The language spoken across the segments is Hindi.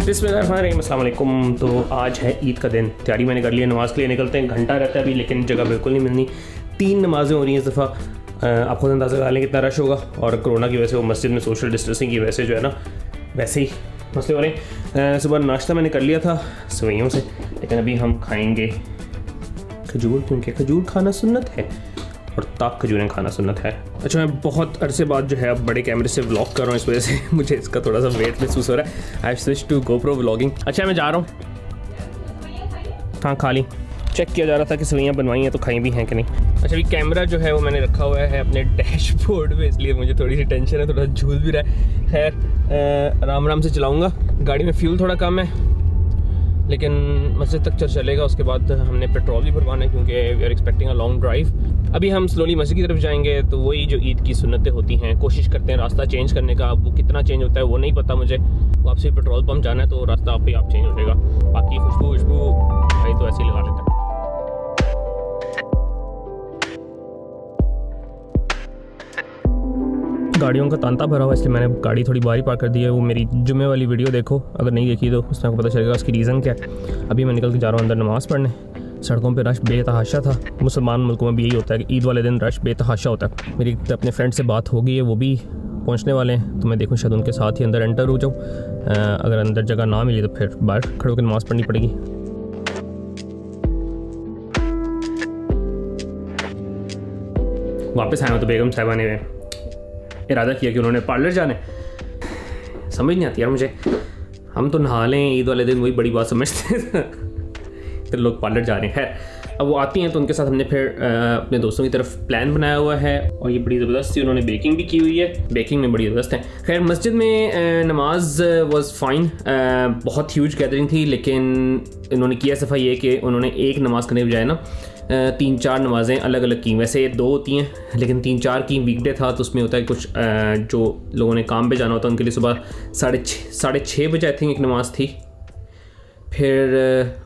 बिस्मिल्लाहिर्रहमानिर्रहीम, अस्सलाम वालेकुम। तो आज है ईद का दिन, तैयारी मैंने कर ली है, नमाज़ के लिए निकलते हैं। घंटा रहता है अभी, लेकिन जगह बिल्कुल नहीं मिलनी। 3 नमाज़ें हो रही हैं इस दफ़ा। आप खुद अंदाज़ा लगा लें कितना रश होगा। और कोरोना की वजह से वो मस्जिद में सोशल डिस्टेंसिंग की वजह से जो है ना, वैसे ही मसले हो रहे हैं। सुबह नाश्ता मैंने कर लिया था सवैयों से, लेकिन अभी हम खाएँगे खजूर, क्योंकि खजूर खाना सुन्नत है और ताक खजूरें खाना सुन्नत है। अच्छा, मैं बहुत अरसे बाद जो है अब बड़े कैमरे से व्लॉग कर रहा हूँ, इस वजह से मुझे इसका थोड़ा सा वेट महसूस हो रहा है। I switch to GoPro vlogging. अच्छा, मैं जा रहा हूँ। हाँ, खा ली। चेक किया जा रहा था कि सवैयाँ बनवाई हैं तो खाई भी हैं कि नहीं। अच्छा, अभी कैमरा जो है वो मैंने रखा हुआ है अपने डैशबोर्ड में, इसलिए मुझे थोड़ी सी टेंशन है, थोड़ा झूल भी रहा है। खैर, आराम आराम से चलाऊँगा। गाड़ी में फ्यूल थोड़ा कम है, लेकिन मस्जिद तक चलेगा। उसके बाद हमने पेट्रोल भी भरवाना है, क्योंकि we are expecting a long drive. अभी हम स्लोली मस्जिद की तरफ जाएंगे, तो वही जो ईद की सुन्नतें होती हैं, कोशिश करते हैं रास्ता चेंज करने का। अब वो कितना चेंज होता है वो नहीं पता मुझे। वापसी पेट्रोल पंप जाना है तो रास्ता आप ही आप चेंज हो जाएगा। बाकी खुशबू भाई तो ऐसे ही लगा लेते हैं। गाड़ियों का तांता भरा हुआ, इसलिए मैंने गाड़ी थोड़ी बाहर ही पार्क कर दी है। वो मेरी जुम्मे वाली वीडियो देखो, अगर नहीं देखी तो उसमें आपको पता चलेगा उसकी रीज़न क्या है। अभी मैं निकल के जा रहा हूँ अंदर नमाज़ पढ़ने। सड़कों पे रश बेतहाशा था। मुसलमान मुल्कों में भी यही होता है कि ईद वाले दिन रश बेतहाशा होता है। मेरी अपने फ्रेंड से बात हो गई है, वो भी पहुँचने वाले हैं, तो मैं देखूँ शायद उनके साथ ही अंदर एंटर हो जाऊँ। अगर अंदर जगह ना मिली तो फिर बाहर खड़े होकर नमाज़ पढ़नी पड़ेगी। वापस आया हूँ तो बेगम साहिबा ने इरादा किया कि उन्होंने पार्लर जाने। समझ नहीं आती यार मुझे। हम तो नहा लें ईद वाले दिन, वही बड़ी बात समझते हैं। फिर लोग पार्लर जा रहे हैं। खैर, अब वो आती हैं तो उनके साथ हमने फिर अपने दोस्तों की तरफ प्लान बनाया हुआ है। और ये बड़ी ज़बरदस्त थी, उन्होंने बेकिंग भी की हुई है। बेकिंग में बड़ी ज़बरदस्त है। खैर, मस्जिद में नमाज वाज फाइन। बहुत ह्यूज गैदरिंग थी, लेकिन इन्होंने किया सफ़ा ये कि उन्होंने एक नमाज करने के बजाय ना 3-4 नमाज़ें अलग अलग की। वैसे 2 होती हैं, लेकिन 3-4 की। वीकडे था तो उसमें होता है कुछ जो लोगों ने काम पे जाना होता है उनके लिए सुबह 6:30 बजे आई थिंक एक नमाज़ थी, फिर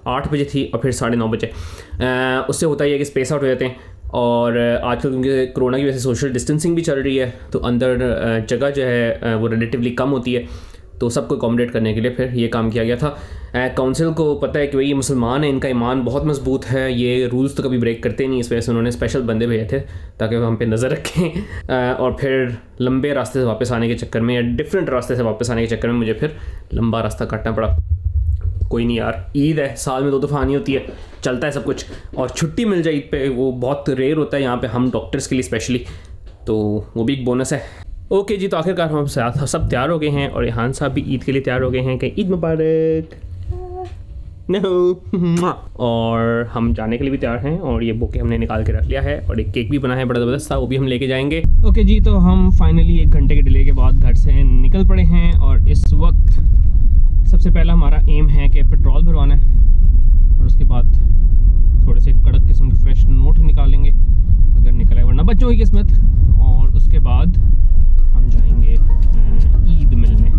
8 बजे थी और फिर 9:30 बजे। उससे होता ही है कि स्पेस आउट हो जाते हैं। और आजकल क्योंकि कोरोना की वजह से सोशल डिस्टेंसिंग भी चल रही है, तो अंदर जगह जो है वो रिलेटिवली कम होती है, तो सबको अकोमोडेट करने के लिए फिर ये काम किया गया था। काउंसिल को पता है कि भाई ये मुसलमान है, इनका ईमान बहुत मजबूत है, ये रूल्स तो कभी ब्रेक करते नहीं। इस वजह से उन्होंने स्पेशल बंदे भेजे थे ताकि वो हम पे नज़र रखें। और फिर लंबे रास्ते से वापस आने के चक्कर में, या डिफरेंट रास्ते से वापस आने के चक्कर में मुझे फिर लंबा रास्ता काटना पड़ा। कोई नहीं यार, ईद है, साल में 2 दफ़ा आनी होती है, चलता है सब कुछ। और छुट्टी मिल जाए ईद पे, वो बहुत रेयर होता है यहाँ पे, हम डॉक्टर्स के लिए स्पेशली, तो वो भी एक बोनस है। ओके जी, तो आखिरकार हम सब तैयार हो गए हैं और रेहान साहब भी ईद के लिए तैयार हो गए हैं कि ईद मुबारक। और हम जाने के लिए भी तैयार हैं, और ये बुके हमने निकाल के रख लिया है, और एक केक भी बना है बड़ा ज़बरदस्त था, वो भी हम लेके जाएंगे। ओके जी, तो हम फाइनली 1 घंटे के डिले के बाद घर से निकल पड़े हैं। और इस वक्त सबसे पहला हमारा एम है कि पेट्रोल भरवाना है, और उसके बाद थोड़े से कड़क किस्म के फ्रेश नोट निकालेंगे अगर निकले, वरना बच्चों की किस्मत। और उसके बाद हम जाएंगे ईद मिलने।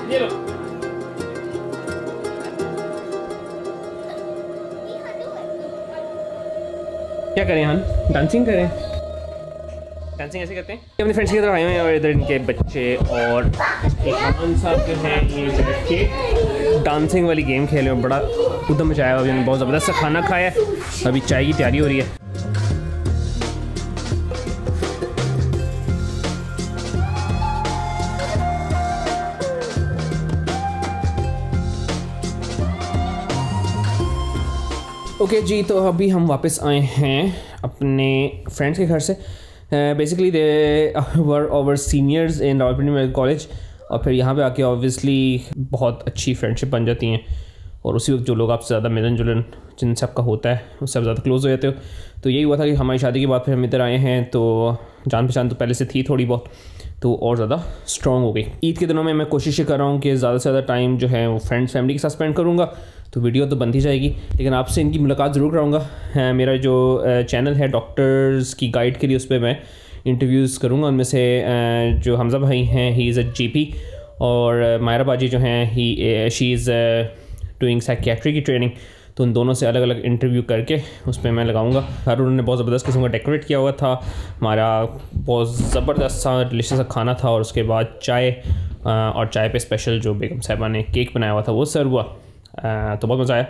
ये लो। क्या करें हम? डांसिंग करें? डांसिंग ऐसे करते हैं। अपने फ्रेंड्स की तरफ आए हुए हैं और इधर इनके बच्चे और इरफान साहब जो हैं ये बैठ के डांसिंग वाली गेम खेल रहे हैं। बड़ा उधम मचाया हुआ, अभी बहुत ज़बरदस्त सा खाना खाया है, अभी चाय की तैयारी हो रही है। ओके जी, तो अभी हम वापस आए हैं अपने फ्रेंड्स के घर से। Basically they were our seniors in Rawalpindi medical college, और फिर यहाँ पे आके ऑब्वियसली बहुत अच्छी फ्रेंडशिप बन जाती हैं, और उसी वक्त जो लोग आपसे ज़्यादा मिलन जुलन जिनसे आपका होता है उससे आप ज़्यादा क्लोज हो जाते हो। तो यही हुआ था कि हमारी शादी के बाद फिर हम इधर आए हैं, तो जान पहचान तो पहले से थी थोड़ी बहुत, तो और ज़्यादा स्ट्रॉन्ग हो गई। ईद के दिनों में मैं कोशिश कर रहा हूँ कि ज़्यादा से ज़्यादा टाइम जो है वो फ्रेंड्स फैमिली के साथ स्पेंड करूँगा, तो वीडियो तो बनती जाएगी, लेकिन आपसे इनकी मुलाकात ज़रूर कराऊँगा। मेरा जो चैनल है डॉक्टर्स की गाइड के लिए, उस पर मैं इंटरव्यूज़ करूँगा। उनमें से जो हमज़ा भाई हैं, ही इज़ अ GP, और मायरा बाजी जो हैं शी इज़ डूइंग साइकियाट्री की ट्रेनिंग, तो उन दोनों से अलग अलग इंटरव्यू करके उस पर मैं लगाऊंगा। हर उन्होंने बहुत ज़बरदस्त किस्म का डेकोरेट किया हुआ था, हमारा बहुत ज़बरदस्त सा डिलीशियस सा खाना था, और उसके बाद चाय, और चाय पे स्पेशल जो बेगम साहिबा ने केक बनाया हुआ था वो सर्व हुआ, तो बहुत मज़ा आया।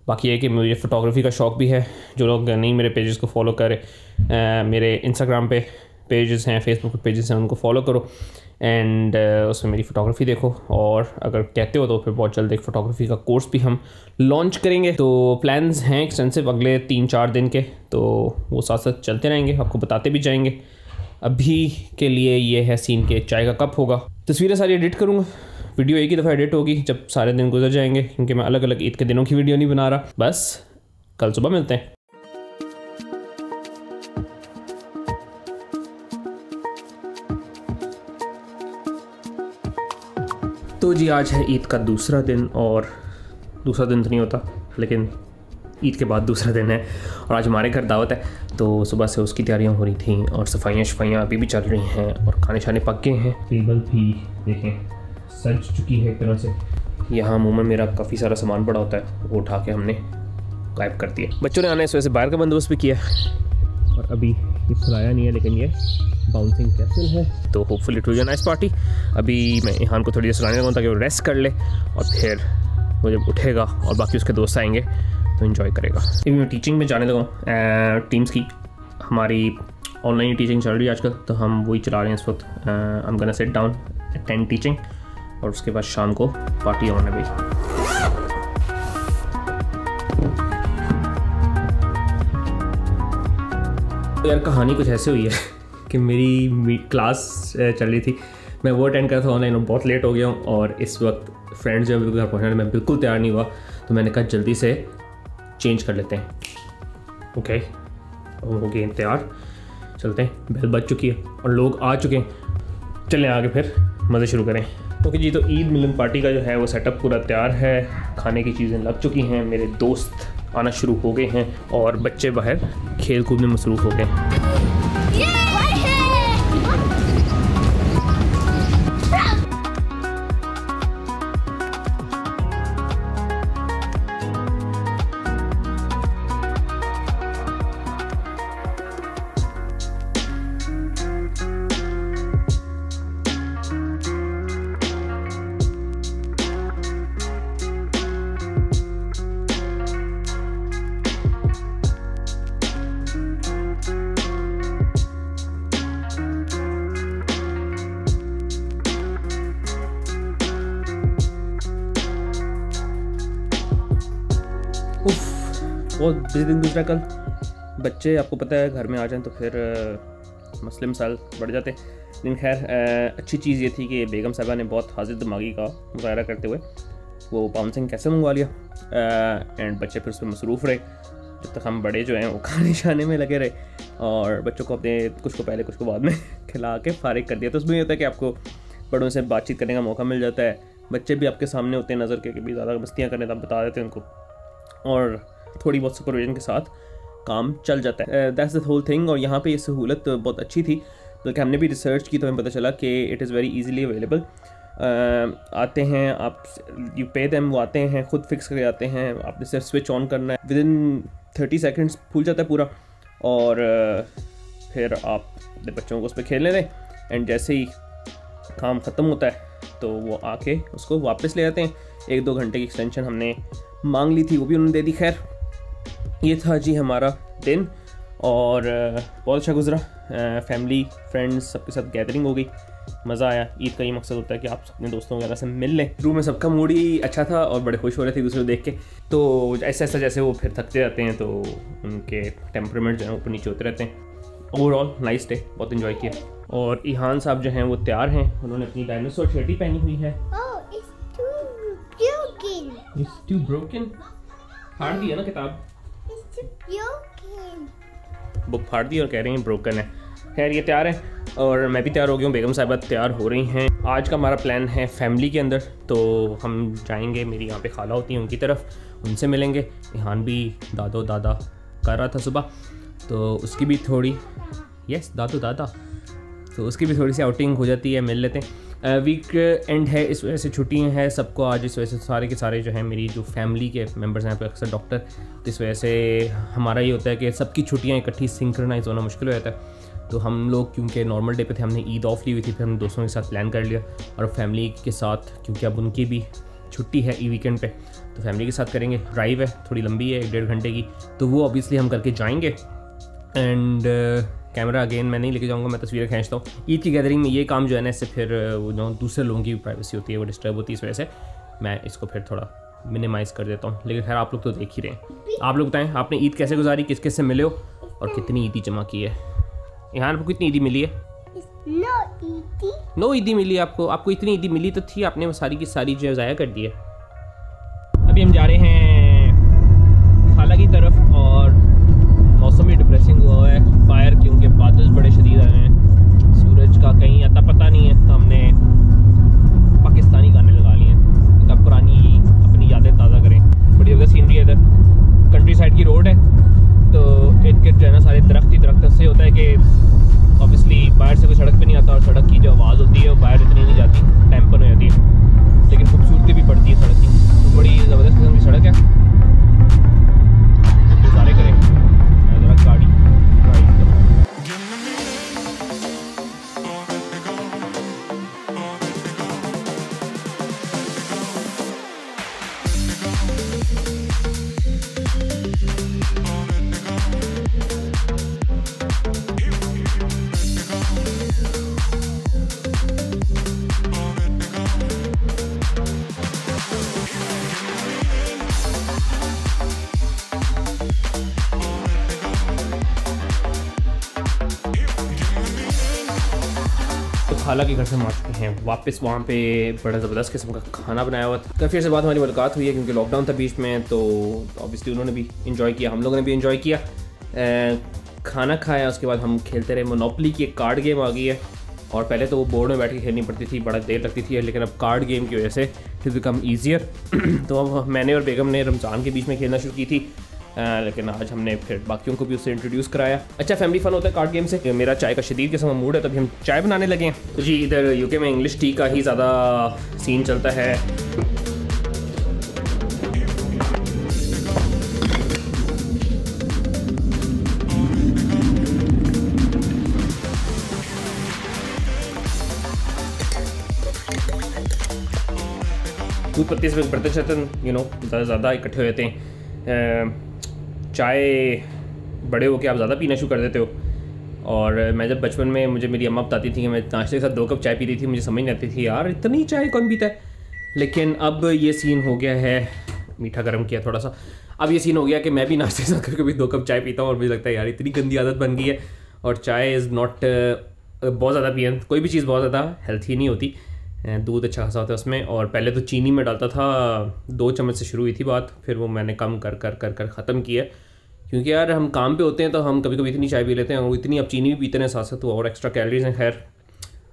बाकी ये कि मुझे फ़ोटोग्राफी का शौक़ भी है। जो लोग नहीं मेरे पेजेस को फॉलो करें, मेरे इंस्टाग्राम पे पेजेस हैं, फेसबुक पे पेजेस हैं, उनको फॉलो करो, एंड उसमें मेरी फ़ोटोग्राफी देखो। और अगर कहते हो तो फिर बहुत जल्द एक फ़ोटोग्राफी का कोर्स भी हम लॉन्च करेंगे। तो प्लान्स हैं एक्सटेंसिव अगले 3-4 दिन के, तो वो साथ साथ चलते रहेंगे, आपको बताते भी जाएंगे। अभी के लिए ये है सीन के चाय का कप होगा, तस्वीरें सारी एडिट करूँगा, वीडियो एक ही दफ़ा एडिट होगी जब सारे दिन गुजर जाएंगे, क्योंकि मैं अलग अलग ईद के दिनों की वीडियो नहीं बना रहा। बस कल सुबह मिलते हैं। तो जी आज है ईद का दूसरा दिन, और दूसरा दिन तो नहीं होता लेकिन ईद के बाद दूसरा दिन है, और आज हमारे घर दावत है, तो सुबह से उसकी तैयारियां हो रही थी, और सफाइयाँ अभी भी चल रही हैं, और खाने शाने पक गए हैं। टेबल भी देखें सज चुकी है एक तरह से। यहाँ मुँह में मेरा काफ़ी सारा सामान पड़ा होता है, वो उठा के हमने गायब कर दिया। बच्चों ने आने इस वजह से बाहर का बंदोबस्त भी किया, और अभी ये खुलाया नहीं है, लेकिन ये बाउंसिंग कैसल है, तो hopefully it will be a nice party. अभी मैं इहान को थोड़ी देर सुलाने लगा ताकि वो रेस्ट कर ले, और फिर वो जब उठेगा और बाकी उसके दोस्त आएंगे तो इन्जॉय करेगा। अभी मैं टीचिंग में जाने लगा टीम्स की, हमारी ऑनलाइन टीचिंग चल रही है आजकल, तो हम वही चला रहे हैं इस वक्त। I am gonna sit down attend teaching, और उसके बाद शाम को पार्टी ऑन है भाई। तो यार कहानी कुछ ऐसे हुई है कि मेरी क्लास चल रही थी, मैं वो अटेंड कर रहा था ऑनलाइन, और बहुत लेट हो गया हूँ, और इस वक्त फ्रेंड्स जो बिल्कुल घर पहुँचने मैं बिल्कुल तैयार नहीं हुआ, तो मैंने कहा जल्दी से चेंज कर लेते हैं। ओके, हो गए तैयार, चलते हैं। बेल बज चुकी है और लोग आ चुके हैं, चलें आगे फिर मज़े शुरू करें। ओके जी, तो ईद मिलन पार्टी का जो है वो सेटअप पूरा तैयार है, खाने की चीज़ें लग चुकी हैं, मेरे दोस्त आना शुरू हो गए हैं, और बच्चे बाहर खेल कूद में मसरूफ़ हो गए। बहुत बिजी दिन गुजरा कल। बच्चे आपको पता है घर में आ जाएं तो फिर मसले मसाइल बढ़ जाते हैं, लेकिन खैर अच्छी चीज़ ये थी कि बेगम साहिबा ने बहुत हाजिर दिमागी का मुजाहरा करते हुए वो बाउंसिंग कैसे मंगवा लिया, एंड बच्चे फिर उसमें मसरूफ़ रहे, जब तक हम बड़े जो हैं वो खाने शाने में लगे रहे, और बच्चों को अपने कुछ को पहले कुछ को बाद में खिला के फारिग कर दिया। तो उसमें ये होता है कि आपको बड़ों से बातचीत करने का मौका मिल जाता है, बच्चे भी आपके सामने होते हैं नज़र के, भी ज़्यादा मस्तियाँ करने तो आप बता देते हैं उनको, और थोड़ी बहुत सुपरविजन के साथ काम चल जाता है। That's the whole thing. और यहाँ पे ये सहूलत बहुत अच्छी थी, बल्कि हमने भी रिसर्च की तो हमें पता चला कि it is very easily available. आते हैं आप, यू पे देम, वो आते हैं खुद फिक्स करके आते हैं, आपने सिर्फ स्विच ऑन करना है, विद इन 30 सेकेंड्स खुल जाता है पूरा, और फिर आप अपने बच्चों को उस पर खेलने दें, एंड जैसे ही काम ख़त्म होता है तो वो आके उसको वापस ले आते हैं। 1-2 घंटे की एक्सटेंशन हमने मांग ली थी, वो भी उन्होंने दे दी। खैर ये था जी हमारा दिन, और बहुत अच्छा गुजरा। फैमिली फ्रेंड्स सबके साथ गैदरिंग हो गई, मज़ा आया। ईद का ये मकसद होता है कि आप अपने दोस्तों वगैरह से मिल लें। शुरू में सबका मूड ही अच्छा था और बड़े खुश हो रहे थे दूसरे को देख के। तो ऐसा ऐसा जैसे वो फिर थकते जाते हैं तो उनके टेम्परामेंट जो है ऊपर नीचे होते रहते हैं। ओवरऑल नाइस डे, बहुत इन्जॉय किया। और इहान साहब जो हैं वो तैयार हैं, उन्होंने अपनी डायनासोर शर्टी पहनी हुई है। It's too broken. फाड़ दी है ना किताब, बुक फाड़ दी और कह रही हैं ब्रोकन है। खैर ये तैयार है और मैं भी तैयार हो गया हूँ, बेगम साहिबा तैयार हो रही हैं। आज का हमारा प्लान है फैमिली के अंदर, तो हम जाएंगे, मेरी यहाँ पे खाला होती हैं उनकी तरफ, उनसे मिलेंगे। इहान भी दादो दादा कर रहा था सुबह, तो उसकी भी थोड़ी दादो दादा, तो उसकी भी थोड़ी सी आउटिंग हो जाती है, मिल लेते हैं। वीक एंड है, इस वजह से छुट्टियाँ हैं सबको आज, इस वजह से सारे के सारे जो हैं मेरी जो फैमिली के मेंबर्स हैं अक्सर डॉक्टर, तो इस वजह से हमारा ये होता है कि सबकी छुट्टियाँ इकट्ठी सिंक्रोनाइज होना मुश्किल हो जाता है। तो हम लोग क्योंकि नॉर्मल डे पे थे, हमने ईद ऑफ ली हुई थी, फिर हम दोस्तों के साथ प्लान कर लिया, और फैमिली के साथ क्योंकि अब उनकी भी छुट्टी है ई वीकेंड पे, तो फैमिली के साथ करेंगे। ड्राइव है, थोड़ी लंबी है, 1-1.5 घंटे की, तो वो ऑब्वियसली हम करके जाएंगे। एंड कैमरा अगेन मैं नहीं लेके जाऊंगा, मैं तस्वीरें खींचता हूँ। ईद की गैदरिंग में ये काम जो है ना, इससे फिर वो जो दूसरे लोगों की प्राइवेसी होती है वो डिस्टर्ब होती है, इस वजह से मैं इसको फिर थोड़ा मिनिमाइज़ कर देता हूँ। लेकिन खैर आप लोग तो देख ही रहे हैं। आप लोग बताएं आपने ईद कैसे गुजारी, किस किस से मिले हो और कितनी ईदी जमा की है। यहाँ पर कितनी ईदी मिली है? नो ईदी मिली आपको इतनी ईदी मिली तो थी, आपने वो सारी की सारी जो ज़ाया कर दी है। अभी हम जा रहे हैं खाला की तरफ, और मौसम भी डिप्रेसिंग हुआ है, फायर क्योंकि बादल बड़े शदीद आए हैं, सूरज का कहीं अता पता नहीं है, तो हमने पाकिस्तानी गाने लगा लिए हैं, तब पुरानी अपनी यादें ताज़ा करें। बड़ी जगह सीनरी है इधर, कंट्री साइड की रोड है, तो इर्द गिर्द जो है ना सारे दरख्त ही दरख्त। उससे होता है कि ऑब्वियसली बाहर से कोई सड़क पे नहीं आता, और सड़क की जो आवाज़ होती है वो बाहर इतनी नहीं जाती, टेम्पर हो जाती है, लेकिन खूबसूरती भी पड़ती है सड़क की। तो बड़ी ज़बरदस्त किस्म की सड़क है, गुजारे करें ज़रा गाड़ी ड्राइव करें। खाला के घर से हम आ चुके हैं वापस। वहाँ पे बड़ा ज़बरदस्त किस्म का खाना बनाया हुआ था। काफ़ी अर्से बाद हमारी मुलाकात हुई है क्योंकि लॉकडाउन था बीच में, तो ऑब्वियसली उन्होंने भी इंजॉय किया, हम लोगों ने भी इंजॉय किया। खाना खाया, उसके बाद हम खेलते रहे। मोनोपोली की एक कार्ड गेम आ गई है, और पहले तो वो बोर्ड में बैठ के खेलनी पड़ती थी, बड़ा देर लगती थी, लेकिन अब कार्ड गेम की वजह से इट बिकम ईजियर। तो अब मैंने और बेगम ने रमज़ान के बीच में खेलना शुरू की थी, लेकिन आज हमने फिर बाकियों को भी उससे इंट्रोड्यूस कराया। अच्छा फैमिली फन होता है कार्ड गेम से। मेरा चाय का शदीद किस्म का मूड है, तभी हम चाय बनाने लगे हैं। तो जी इधर यूके में इंग्लिश टी का ही ज़्यादा सीन चलता है। दूध पत्ती से बर्तन शर्तन ज़्यादा इकट्ठे हो जाते हैं। चाय बड़े हो के आप ज़्यादा पीना शुरू कर देते हो, और मैं जब बचपन में मुझे मेरी अम्मा बताती थी कि मैं नाश्ते के साथ 2 कप चाय पीती थी, मुझे समझ नहीं आती थी यार इतनी चाय कौन पीता है। लेकिन अब ये सीन हो गया है, मीठा गर्म किया थोड़ा सा, अब ये सीन हो गया कि मैं भी नाश्ते के साथ कभी कभी 2 कप चाय पीता हूँ, और मुझे लगता है यार इतनी गंदी आदत बन गई है। और चाय इज़ नॉट बहुत ज़्यादा पिए, कोई भी चीज़ बहुत ज़्यादा हेल्थी नहीं होती। दूध अच्छा खासा होता है उसमें, और पहले तो चीनी में डालता था, 2 चम्मच से शुरू हुई थी बात, फिर वो मैंने कम कर कर कर कर ख़त्म किया, क्योंकि यार हम काम पे होते हैं तो हम कभी कभी इतनी चाय पी लेते हैं, और इतनी अब चीनी भी पीते हैं साथ साथ, तो और एक्स्ट्रा कैलोरीज हैं। खैर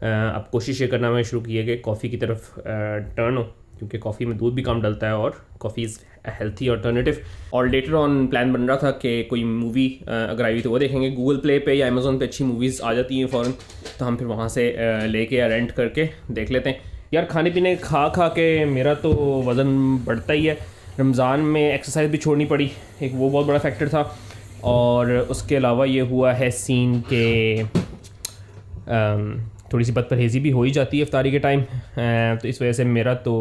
अब कोशिश ये करना मैं शुरू की है कि कॉफ़ी की तरफ टर्न हो, क्योंकि कॉफ़ी में दूध भी कम डलता है और कॉफ़ी इज़ हेल्थी अल्टरनेटिव। और लेटर ऑन प्लान बन रहा था कि कोई मूवी अगर आई हुई तो वो देखेंगे। गूगल प्ले पे या अमेज़ोन पे अच्छी मूवीज़ आ जाती हैं फ़ौरन, तो हम फिर वहाँ से लेके या रेंट करके देख लेते हैं। यार खाने पीने खा के मेरा तो वज़न बढ़ता ही है। रमज़ान में एक्सरसाइज भी छोड़नी पड़ी, एक वो बहुत बड़ा फैक्टर था और उसके अलावा ये हुआ है सीन के थोड़ी सी बदपरहेज़ी भी हो ही जाती है इफ्तारी के टाइम, तो इस वजह से मेरा तो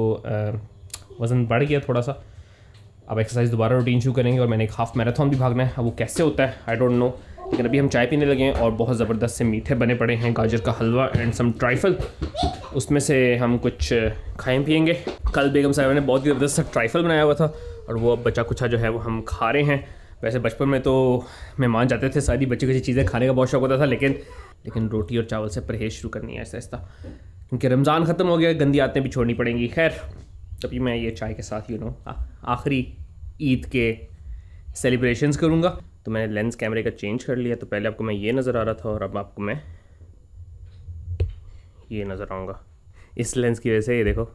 वज़न बढ़ गया थोड़ा सा। अब एक्सरसाइज दोबारा रूटीन शुरू करेंगे और मैंने एक हाफ़ मैराथन भी भागना है। अब वो कैसे होता है आई डोंट नो, लेकिन अभी हम चाय पीने लगे हैं और बहुत ज़बरदस्त से मीठे बने पड़े हैं, गाजर का हलवा एंड सम ट्राइफल, उसमें से हम कुछ खाएँ पियेंगे। कल बेगम साहिबा ने बहुत ज़बरदस्त सा ट्राइफल बनाया हुआ था और वो अब बचा कुछ जो है वो हम खा रहे हैं। वैसे बचपन में तो मेहमान जाते थे, सारी बच्ची कुछ चीज़ें खाने का बहुत शौक होता था, लेकिन रोटी और चावल से परहेज़ शुरू करनी है आहिस्ता आहिस्ता, क्योंकि रमज़ान ख़त्म हो गया, गंदी आदतें भी छोड़नी पड़ेंगी। खैर तभी मैं ये चाय के साथ आखिरी ईद के सेलिब्रेशंस करूँगा। तो मैंने लेंस कैमरे का चेंज कर लिया, तो पहले आपको मैं ये नज़र आ रहा था और अब आपको मैं ये नज़र आऊँगा। इस लेंस की वजह से ये देखो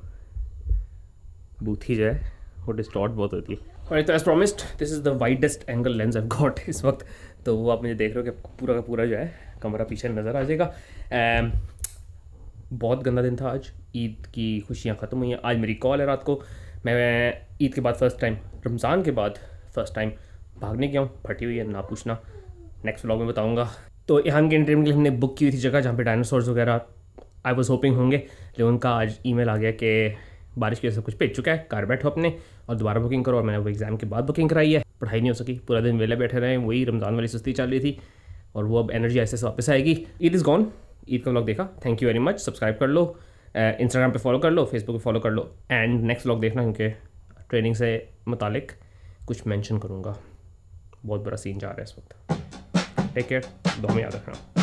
बूथी जो है वो डिस्टॉर्ट बहुत होती है। और तो as promised this is the widest angle lens I got इस वक्त, तो वो आप मुझे देख रहे हो कि पूरा का पूरा जो है कमरा पीछे नज़र आ जाएगा। बहुत गंदा दिन था आज, ईद की खुशियाँ ख़त्म हुई हैं। आज मेरी कॉल है रात को, मैं ईद के बाद फ़र्स्ट टाइम, रमज़ान के बाद फ़र्स्ट टाइम भागने गया हूँ, फटी हुई है ना पूछना, नेक्स्ट व्लॉग में बताऊँगा। तो यहाँ के इंटरव्यू के लिए हमने बुक की हुई थी जगह जहाँ पे डायनासोर्स वगैरह आई वाज होपिंग होंगे, लेकिन उनका आज ईमेल आ गया कि बारिश की वजह से कुछ भेज चुका है, घर बैठो अपने और दोबारा बुकिंग करो। और मैंने वो एग्ज़ाम के बाद बुकिंग कराई है, पढ़ाई नहीं हो सकी, पूरा दिन वेले बैठे रहे, वही रमज़ान वाली सुस्ती चल रही थी और वो अब एनर्जी ऐसे से वापस आएगी। ईद इज़ गॉन, ईद का व्लॉग देखा, thank you very much. Subscribe कर लो, इंस्टाग्राम पे फॉलो कर लो, फेसबुक पे फॉलो कर लो एंड नेक्स्ट व्लॉग देखना, क्योंकि ट्रेनिंग से मुतालिक कुछ मेंशन करूँगा। बहुत बड़ा सीन जा रहा है इस वक्त। टेक केयर, दुआ में याद रखना।